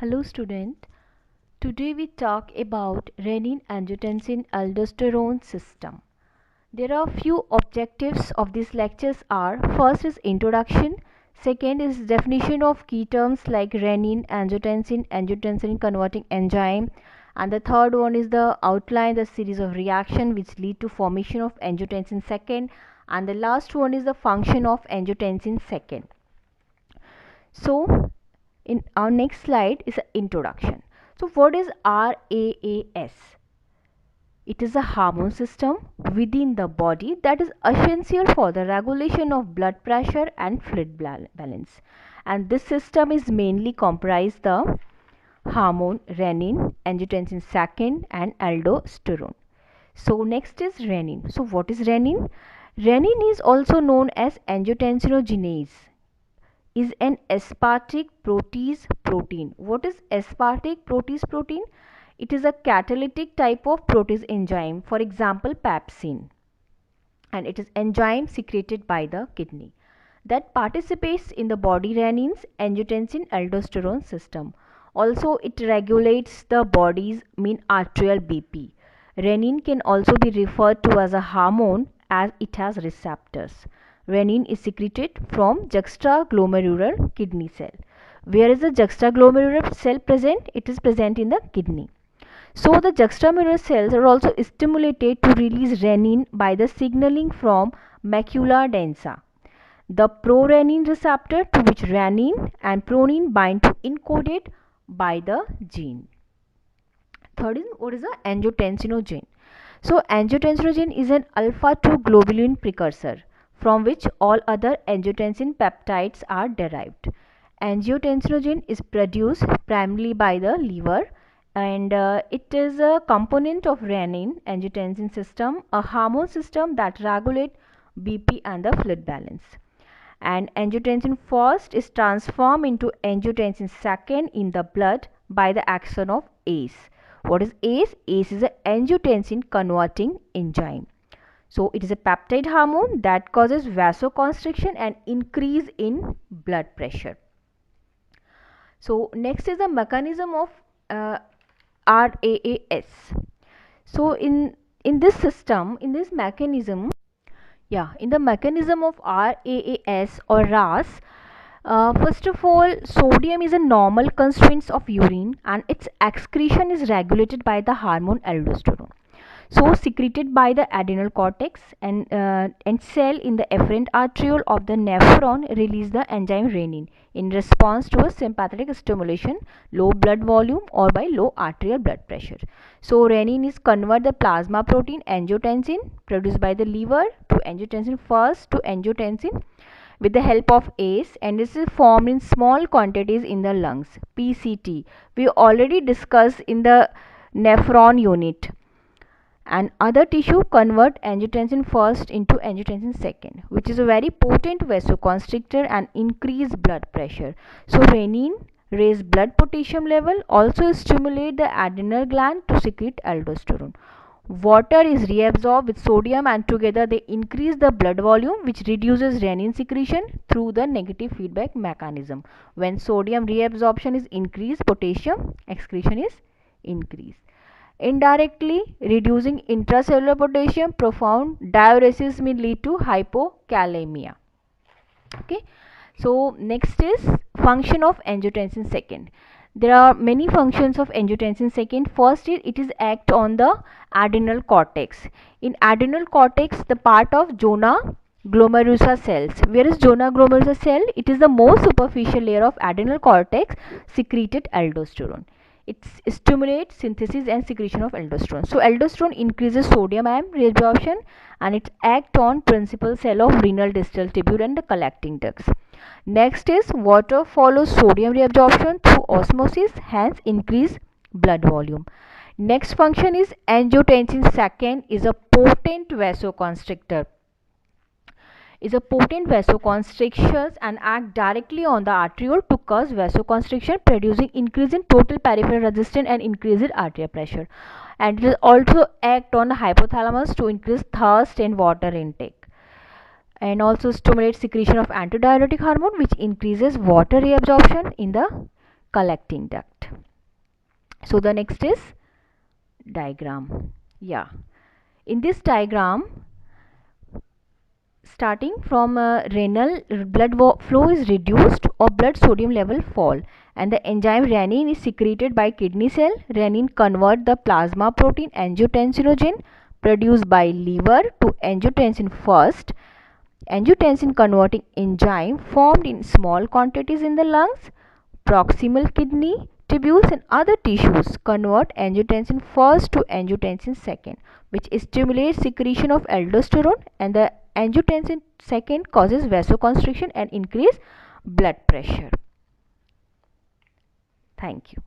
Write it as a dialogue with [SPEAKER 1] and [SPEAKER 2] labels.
[SPEAKER 1] Hello student. Today we talk about renin-angiotensin-aldosterone system. There are few objectives of these lectures are: first is introduction, second is definition of key terms like renin, angiotensin, angiotensin converting enzyme, and the third one is the outline the series of reaction which lead to formation of angiotensin second, and the last one is the function of angiotensin second. So in our next slide is an introduction. So what is RAAS? It is a hormone system within the body that is essential for the regulation of blood pressure and fluid balance. And this system is mainly comprised the hormone renin, angiotensin second and aldosterone. So next is renin. So what is renin? Renin is also known as angiotensinogenase, is an aspartic protease protein. What is aspartic protease protein? It is a catalytic type of protease enzyme, for example pepsin, and it is enzyme secreted by the kidney that participates in the body renin's angiotensin aldosterone system. Also it regulates the body's mean arterial BP. Renin can also be referred to as a hormone as it has receptors. Renin is secreted from juxtaglomerular kidney cell. Where is the juxtaglomerular cell present? It is present in the kidney. So the juxtamural cells are also stimulated to release renin by the signaling from macula densa, the prorenin receptor to which renin and pronin bind to encoded by the gene. Third is what is the angiotensinogen? So angiotensinogen is an alpha 2 globulin precursor from which all other angiotensin peptides are derived. Angiotensinogen is produced primarily by the liver, and it is a component of renin angiotensin system, a hormone system that regulates BP and the fluid balance. And angiotensin first is transformed into angiotensin second in the blood by the action of ACE. What is ACE? ACE is an angiotensin converting enzyme. So it is a peptide hormone that causes vasoconstriction and increase in blood pressure. So next is the mechanism of RAAS. So in this system, in this mechanism, in the mechanism of RAAS or RAS, first of all, sodium is a normal constituent of urine and its excretion is regulated by the hormone aldosterone. So secreted by the adrenal cortex and cell in the efferent arteriole of the nephron release the enzyme renin in response to a sympathetic stimulation, low blood volume or by low arterial blood pressure. So renin is convert the plasma protein angiotensin produced by the liver to angiotensin first to angiotensin with the help of ACE, and this is formed in small quantities in the lungs, PCT. We already discussed in the nephron unit. And other tissue convert angiotensin first into angiotensin second, which is a very potent vasoconstrictor and increase blood pressure. So renin raise blood potassium level, also stimulate the adrenal gland to secrete aldosterone. Water is reabsorbed with sodium and together they increase the blood volume, which reduces renin secretion through the negative feedback mechanism. When sodium reabsorption is increased, potassium excretion is increased. Indirectly reducing intracellular potassium, profound diuresis may lead to hypokalemia. Okay, so next is function of angiotensin second. There are many functions of angiotensin second. First is it is act on the adrenal cortex. In adrenal cortex, the part of zona glomerulosa cells. Where is zona glomerulosa cell? It is the most superficial layer of adrenal cortex secreted aldosterone. It stimulates synthesis and secretion of aldosterone. So aldosterone increases sodium ion reabsorption and it acts on principal cell of renal distal tubule and the collecting ducts. Next is water follows sodium reabsorption through osmosis, hence increase blood volume. Next function is angiotensin second is a potent vasoconstrictor. Is a potent vasoconstrictors and act directly on the arteriole to cause vasoconstriction, producing increase in total peripheral resistance and increase in arterial pressure. And it will also act on the hypothalamus to increase thirst and water intake, and also stimulate secretion of antidiuretic hormone which increases water reabsorption in the collecting duct. So the next is diagram. Yeah, in this diagram, starting from renal blood flow is reduced or blood sodium level fall, and the enzyme renin is secreted by kidney cell. Renin convert the plasma protein angiotensinogen produced by liver to angiotensin first. Angiotensin converting enzyme formed in small quantities in the lungs, proximal kidney, tubules and other tissues convert angiotensin first to angiotensin second, which stimulates secretion of aldosterone, and the angiotensin second causes vasoconstriction and increase blood pressure. Thank you.